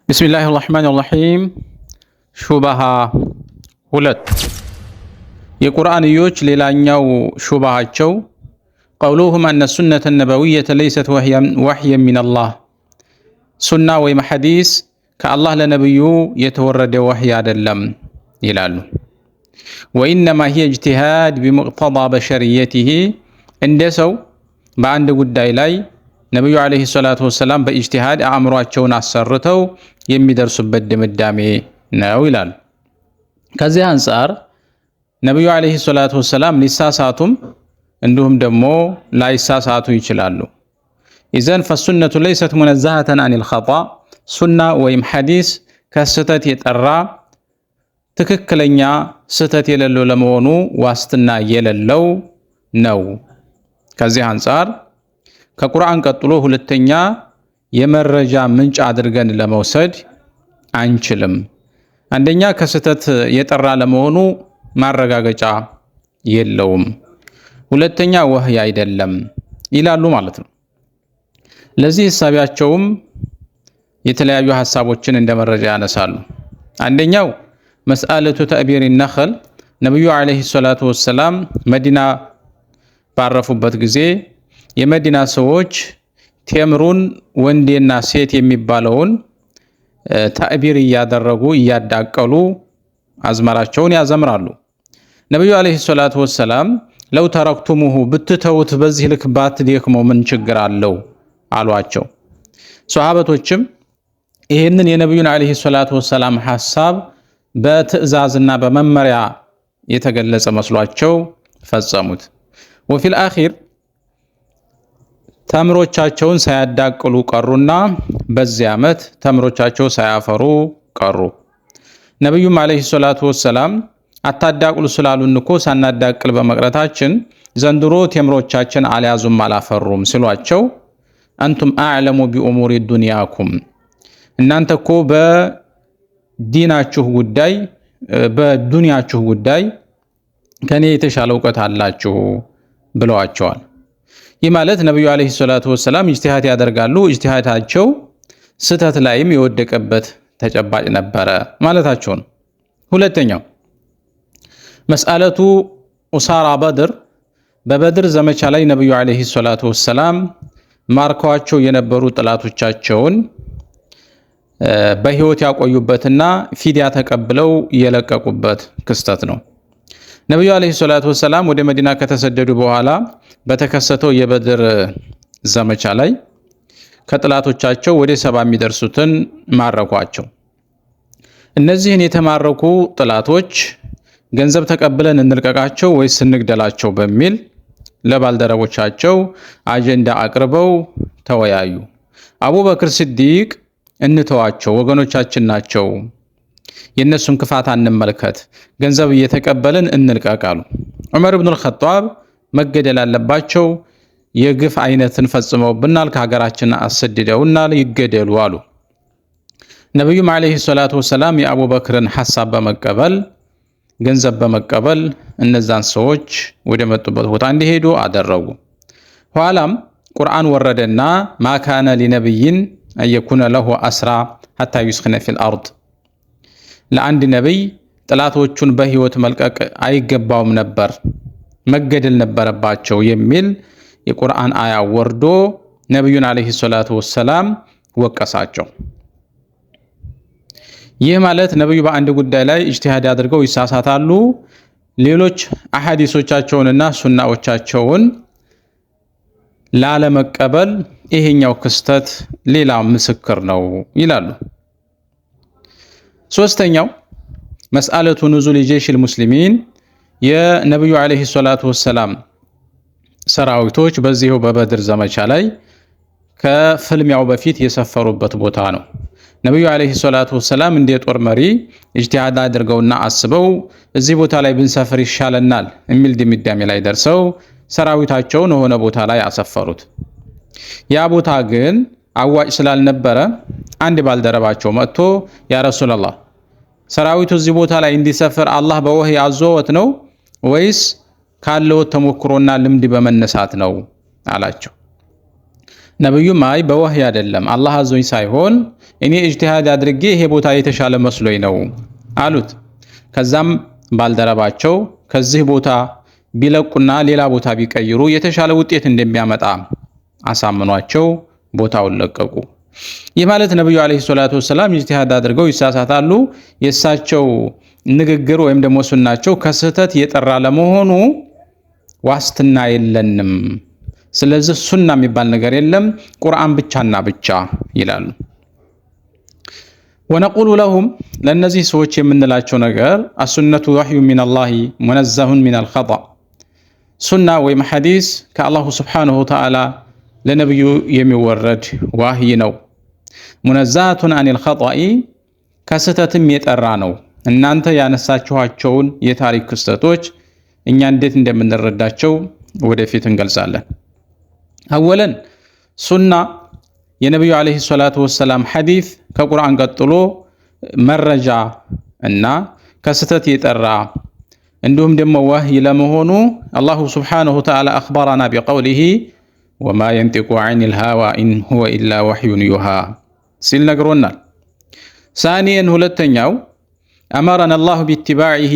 ቢስሚላሂ ራህማኒ ራሂም ሹብሃ 2 የቁርአንዮች ሌላኛው ሹብሃቸው ቀውሉሁም አነ ሱነተ ነበዊየተ ለይሰት ወህየን ሚነላህ ሱና ወይም ሐዲስ ከአላህ ለነብዩ የተወረደ ወህይ አይደለም ይላሉ። ወኢነማ ሂየ ኢጅቲሃድ ቢሙቅተዳ በሸሪየቲሂ እንደ ሰው በአንድ ጉዳይ ላይ ነብዩ አለይሂ ሰላቱ ወሰላም በኢጅቲሃድ አእምሯቸውን አሰርተው የሚደርሱበት ድምዳሜ ነው ይላሉ። ከዚህ አንፃር ነብዩ አለይሂ ሰላቱ ወሰላም ሊሳሳቱም እንዲሁም ደግሞ ላይሳሳቱ ይችላሉ። ኢዘን ፈሱነቱ ለይሰት ሙነዛሃተን አኒል ኸጣ ሱና ወይም ሐዲስ ከስህተት የጠራ ትክክለኛ ስህተት የሌለው ለመሆኑ ዋስትና የሌለው ነው። ከዚህ አንፃር ከቁርአን ቀጥሎ ሁለተኛ የመረጃ ምንጭ አድርገን ለመውሰድ አንችልም። አንደኛ ከስህተት የጠራ ለመሆኑ ማረጋገጫ የለውም፣ ሁለተኛ ወህይ አይደለም ይላሉ ማለት ነው። ለዚህ ሐሳባቸውም የተለያዩ ሐሳቦችን እንደ መረጃ ያነሳሉ። አንደኛው መስአለቱ ተዕቢር ነኽል ነብዩ አለይሂ ሰላቱ ወሰላም መዲና ባረፉበት ጊዜ የመዲና ሰዎች ቴምሩን ወንዴና ሴት የሚባለውን ተዕቢር እያደረጉ እያዳቀሉ አዝመራቸውን ያዘምራሉ። ነብዩ አለይሂ ሰላቱ ወሰላም ለው ተረክቱሙሁ ብትተውት በዚህ ልክ ባትደክመው ምን ችግር አለው አሏቸው። ሷሃበቶችም ይህንን የነብዩን አለይሂ ሰላቱ ወሰላም ሐሳብ በትዕዛዝና በመመሪያ የተገለጸ መስሏቸው ፈጸሙት። ወፊል አኺር ተምሮቻቸውን ሳያዳቅሉ ቀሩና በዚህ ዓመት ተምሮቻቸው ሳያፈሩ ቀሩ። ነብዩም አለይሂ ሰላቱ ወሰላም አታዳቅሉ ስላሉን እኮ ሳናዳቅል በመቅረታችን ዘንድሮ ተምሮቻችን አልያዙም አላፈሩም ሲሏቸው አንቱም አዕለሙ ቢኡሙሪ ዱንያኩም እናንተ እኮ በዲናችሁ ጉዳይ በዱንያችሁ ጉዳይ ከኔ የተሻለ ዕውቀት አላችሁ ብለዋቸዋል። ይህ ማለት ነብዩ አለይሂ ሰላቱ ወሰላም ኢጅቲሃድ ያደርጋሉ፣ ኢጅቲሃዳቸው ስህተት ላይም የወደቀበት ተጨባጭ ነበረ ማለታቸው ነው። ሁለተኛው መስአለቱ ኡሳራ በድር በበድር ዘመቻ ላይ ነብዩ አለይሂ ሰላቱ ወሰላም ማርከዋቸው የነበሩ ጥላቶቻቸውን በህይወት ያቆዩበትና ፊዲያ ተቀብለው የለቀቁበት ክስተት ነው። ነብዩ አለይሂ ሰላቱ ወሰላም ወደ መዲና ከተሰደዱ በኋላ በተከሰተው የበድር ዘመቻ ላይ ከጥላቶቻቸው ወደ 70 የሚደርሱትን ማረኳቸው። እነዚህን የተማረኩ ጥላቶች ገንዘብ ተቀብለን እንልቀቃቸው ወይስ እንግደላቸው በሚል ለባልደረቦቻቸው አጀንዳ አቅርበው ተወያዩ። አቡበክር ሲዲቅ እንተዋቸው፣ ወገኖቻችን ናቸው፣ የነሱን ክፋት አንመልከት፣ ገንዘብ እየተቀበልን እንልቀቃሉ። ዑመር ኢብኑ አልኸጣብ መገደል አለባቸው፣ የግፍ አይነትን ፈጽመውብናል፣ ከሀገራችን አሰድደውናል፣ ይገደሉ አሉ። ነብዩም አለይሂ ሰላቱ ወሰላም የአቡበክርን ሐሳብ በመቀበል ገንዘብ በመቀበል እነዛን ሰዎች ወደ መጡበት ቦታ እንዲሄዱ አደረጉ። ኋላም ቁርአን ወረደና ማካነ ሊነብይን አየኩነ ለሁ አስራ ሐታ ይስኽነ ፊል አርድ ለአንድ ነብይ ጥላቶቹን በህይወት መልቀቅ አይገባውም ነበር፣ መገደል ነበረባቸው የሚል የቁርአን አያ ወርዶ ነብዩን አለይሂ ሰላቱ ወሰላም ወቀሳቸው። ይህ ማለት ነብዩ በአንድ ጉዳይ ላይ ኢጅቲሃድ አድርገው ይሳሳታሉ፣ ሌሎች አሐዲሶቻቸውንና ሱናዎቻቸውን ላለመቀበል ይሄኛው ክስተት ሌላ ምስክር ነው ይላሉ። ሶስተኛው መስአለቱ ኑዙል ጀይሽል ሙስሊሚን የነብዩ አለይሂ ሰላቱ ወሰላም ሰራዊቶች በዚሁ በበድር ዘመቻ ላይ ከፍልሚያው በፊት የሰፈሩበት ቦታ ነው። ነብዩ አለይሂ ሰላቱ ወሰላም እንደ ጦር መሪ ኢጅቲሃድ አድርገውና አስበው እዚህ ቦታ ላይ ብንሰፍር ይሻለናል የሚል ድምዳሜ ላይ ደርሰው ሰራዊታቸውን የሆነ ቦታ ላይ አሰፈሩት። ያ ቦታ ግን አዋጭ ስላልነበረ አንድ ባልደረባቸው መጥቶ ያ ረሱላህ ሰራዊቱ እዚህ ቦታ ላይ እንዲሰፍር አላህ በወህይ አዞት ነው ወይስ ካለው ተሞክሮና ልምድ በመነሳት ነው አላቸው። ነብዩም አይ በወህይ አይደለም አላህ አዞኝ ሳይሆን እኔ ኢጅቲሃድ አድርጌ ይሄ ቦታ የተሻለ መስሎኝ ነው አሉት። ከዛም ባልደረባቸው ከዚህ ቦታ ቢለቁና ሌላ ቦታ ቢቀይሩ የተሻለ ውጤት እንደሚያመጣ አሳምኗቸው ቦታውን ለቀቁ። ይህ ማለት ነብዩ አለይሂ ሰላቱ ወሰላም ኢጅቲሃድ አድርገው ይሳሳታሉ። የእሳቸው ንግግር ወይም ደግሞ ሱናቸው ከስህተት የጠራ ለመሆኑ ዋስትና የለንም። ስለዚህ ሱና የሚባል ነገር የለም ቁርአን ብቻና ብቻ ይላሉ። ወነቁሉ ለሁም ለነዚህ ሰዎች የምንላቸው ነገር አሱነቱ ወህዩ ሚነላሂ ሙነዘሁን ሚነል ኸጣእ ሱና ወይም ሐዲስ ከአላሁ ሱብሓነሁ ወተዓላ ለነብዩ የሚወረድ ዋህይ ነው። ሙነዛቱን አኒል ኸጣኢ ከስህተትም የጠራ ነው። እናንተ ያነሳችኋቸውን የታሪክ ክስተቶች እኛ እንዴት እንደምንረዳቸው ወደፊት እንገልጻለን። አወለን ሱና የነብዩ አለይሂ ሰላቱ ወሰላም ሐዲስ ከቁርአን ቀጥሎ መረጃ እና ከስህተት የጠራ እንዲሁም ደግሞ ወህይ ለመሆኑ አላሁ ሱብሓነሁ ወተዓላ አኽበረና ቢቀውሊሂ ወማ የንጢቁ ዐኒል ሃዋ ኢን ሁወ ኢላ ወህዩን ዩሃ ሲል ነግሮናል። ሳኒየን ሁለተኛው አመረና አላሁ ቢኢትባዒሂ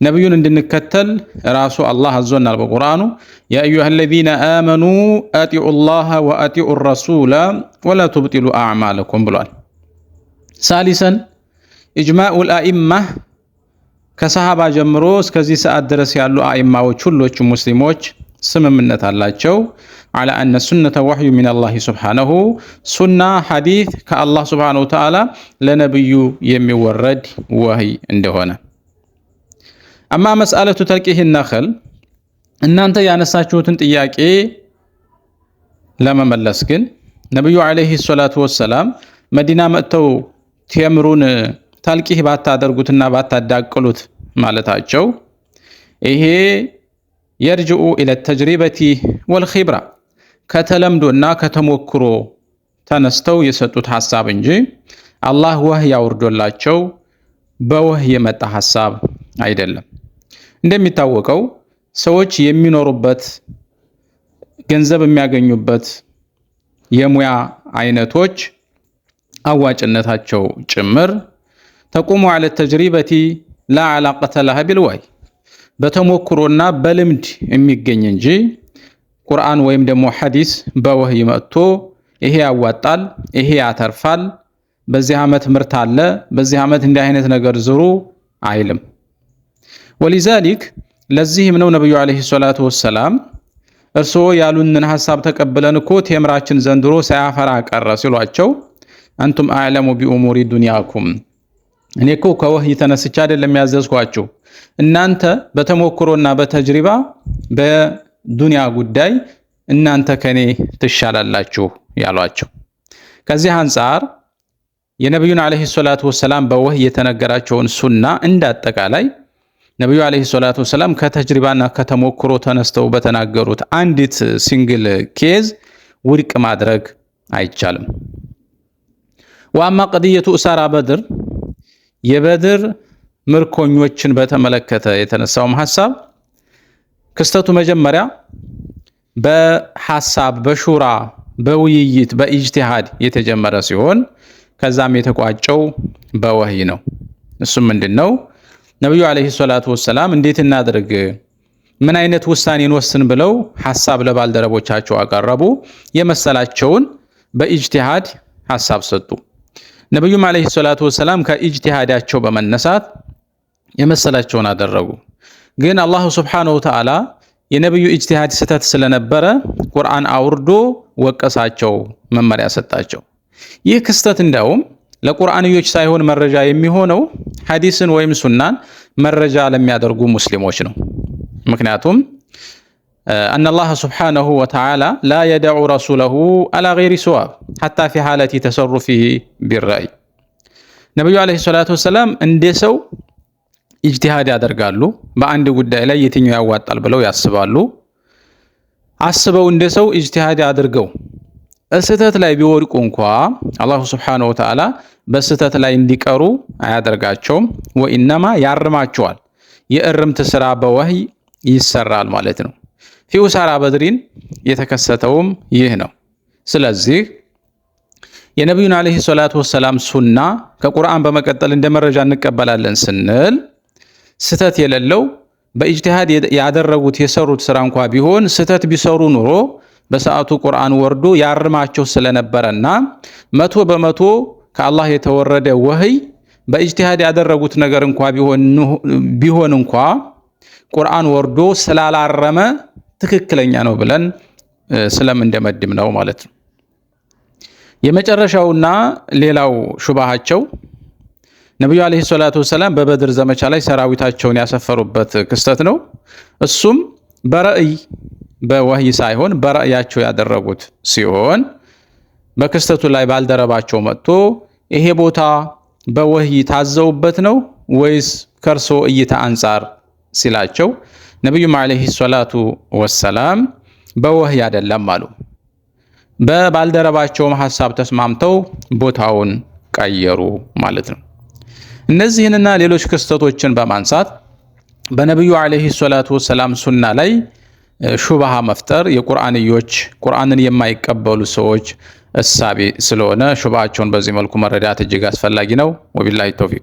ነብዩን እንድንከተል ራሱ አላህ አዞናል በቁርአኑ ያ አዩሃ አለዚነ አመኑ አጢዑ ላህ ወአጢዑ ረሱለ ወላ ቱብጢሉ አዕማለኩም ብሏል። ሳሊሰን ኢጅማዑል አኢማ ከሰሃባ ጀምሮ እስከዚህ ሰዓት ድረስ ያሉ አኢማዎች ሁሎቹም ሙስሊሞች ስምምነት አላቸው على أن السنة وحي من الله سبحانه سنة حديث كالله سبحانه وتعالى لنبي يمورد وحي عندهنا. أما مسألة تلقيه النخل إن أنت ያነሳችሁትን ጥያቄ ለመመለስ ግን ነብዩ አለይሂ ሰላቱ ወሰላም መዲና መጥተው ቴምሩን ታልቂህ ባታደርጉትና ባታዳቅሉት ማለታቸው ይሄ يرجع إلى التجربة والخبرة ከተለምዶና ከተሞክሮ ተነስተው የሰጡት ሐሳብ እንጂ አላህ ወህይ ያወርዶላቸው በወህይ የመጣ ሐሳብ አይደለም። እንደሚታወቀው ሰዎች የሚኖሩበት ገንዘብ የሚያገኙበት የሙያ አይነቶች አዋጭነታቸው ጭምር ተቆሙ على التجربة لا علاقة لها بالوحي በተሞክሮና በልምድ የሚገኝ እንጂ ቁርአን ወይም ደግሞ ሐዲስ በወህይ መጥቶ ይሄ ያዋጣል፣ ይሄ ያተርፋል፣ በዚህ ዓመት ምርት አለ፣ በዚህ ዓመት እንዲህ አይነት ነገር ዝሩ አይልም። ወሊዛሊክ ለዚህም ነው ነብዩ አለይሂ ሰላቱ ወሰላም እርስዎ ያሉንን ሐሳብ ተቀበለን እኮ ቴምራችን ዘንድሮ ሳያፈራ ቀረ ሲሏቸው አንቱም አዕለሙ ቢኡሙሪ ዱንያኩም እኔ እኮ ከወህይ ተነስቼ አይደለም ያዘዝኳችሁ እናንተ በተሞክሮና በተጅሪባ በዱንያ ጉዳይ እናንተ ከኔ ትሻላላችሁ ያሏቸው። ከዚህ አንፃር የነብዩን አለይሂ ሰላቱ ወሰላም በወህይ የተነገራቸውን ሱና እንዳጠቃላይ ነብዩ አለይሂ ሰላቱ ወሰላም ከተጅሪባና ከተሞክሮ ተነስተው በተናገሩት አንዲት ሲንግል ኬዝ ውድቅ ማድረግ አይቻልም። ወአማ ቀድየቱ እሳራ በድር የበድር ምርኮኞችን በተመለከተ የተነሳው ሐሳብ ክስተቱ መጀመሪያ በሐሳብ በሹራ በውይይት በኢጅቲሃድ የተጀመረ ሲሆን ከዛም የተቋጨው በወህይ ነው። እሱም ምንድነው? ነብዩ አለይሂ ሰላቱ ወሰላም እንዴት እናድርግ ምን አይነት ውሳኔን ወስን ብለው ሐሳብ ለባልደረቦቻቸው አቀረቡ። የመሰላቸውን በኢጅቲሃድ ሐሳብ ሰጡ። ነብዩም አለይሂ ሰላቱ ወሰላም ከኢጅቲሃዳቸው በመነሳት የመሰላቸውን አደረጉ። ግን አላህ ሱብሓነሁ ወተዓላ የነብዩ ኢጅቲሃድ ስህተት ስለነበረ ቁርአን አውርዶ ወቀሳቸው፣ መመሪያ ሰጣቸው። ይህ ክስተት እንደውም ለቁርአንዮች ሳይሆን መረጃ የሚሆነው ሐዲስን ወይም ሱናን መረጃ ለሚያደርጉ ሙስሊሞች ነው። ምክንያቱም أن الله سبحانه وتعالى لا يدع رسوله على غير صواب حتى في حالة تصرفه بالرأي ነብዩ አለይሂ ሰላቱ ወሰላም እንደሰው ኢጅቲሃድ ያደርጋሉ። በአንድ ጉዳይ ላይ የትኛው ያዋጣል ብለው ያስባሉ። አስበው እንደሰው ኢጅቲሃድ ያድርገው ስህተት ላይ ቢወድቁ እንኳ አላሁ ሱብሓነሁ ወተዓላ በስህተት ላይ እንዲቀሩ አያደርጋቸውም። ወኢነማ ያርማቸዋል። የእርምት ስራ በወህይ ይሰራል ማለት ነው። ፊ ኡሳራ በድሪን የተከሰተውም ይህ ነው። ስለዚህ የነቢዩን ዓለይሂ ሰላቱ ወሰላም ሱና ከቁርአን በመቀጠል እንደ መረጃ እንቀበላለን ስንል ስተት የሌለው በኢጅቲሃድ ያደረጉት የሰሩት ስራ እንኳ ቢሆን ስተት ቢሰሩ ኑሮ በሰዓቱ ቁርአን ወርዶ ያርማቸው ስለነበረና 100% ከአላህ የተወረደ ወህይ በኢጅቲሃድ ያደረጉት ነገር እንኳ ቢሆን እንኳ ቁርአን ወርዶ ስላላረመ ትክክለኛ ነው ብለን ስለምንደመድም ነው ማለት ነው። የመጨረሻውና ሌላው ሹባሃቸው ነብዩ አለይሂ ሰላቱ ወሰላም በበድር ዘመቻ ላይ ሰራዊታቸውን ያሰፈሩበት ክስተት ነው። እሱም በራእይ በወህይ ሳይሆን በራእያቸው ያደረጉት ሲሆን በክስተቱ ላይ ባልደረባቸው መጥቶ ይሄ ቦታ በወህይ ታዘውበት ነው ወይስ ከርሶ እይታ አንጻር ሲላቸው ነብዩም አለይሂ ሰላቱ ወሰላም በወህይ አይደለም አሉ። በባልደረባቸውም ሐሳብ ተስማምተው ቦታውን ቀየሩ ማለት ነው። እነዚህንና ሌሎች ክስተቶችን በማንሳት በነብዩ አለይሂ ሰላቱ ወሰላም ሱና ላይ ሹብሃ መፍጠር የቁርአንዮች ቁርአንን የማይቀበሉ ሰዎች እሳቤ ስለሆነ ሹብሃቸውን በዚህ መልኩ መረዳት እጅግ አስፈላጊ ነው። ወቢላሂ ተውፊቅ።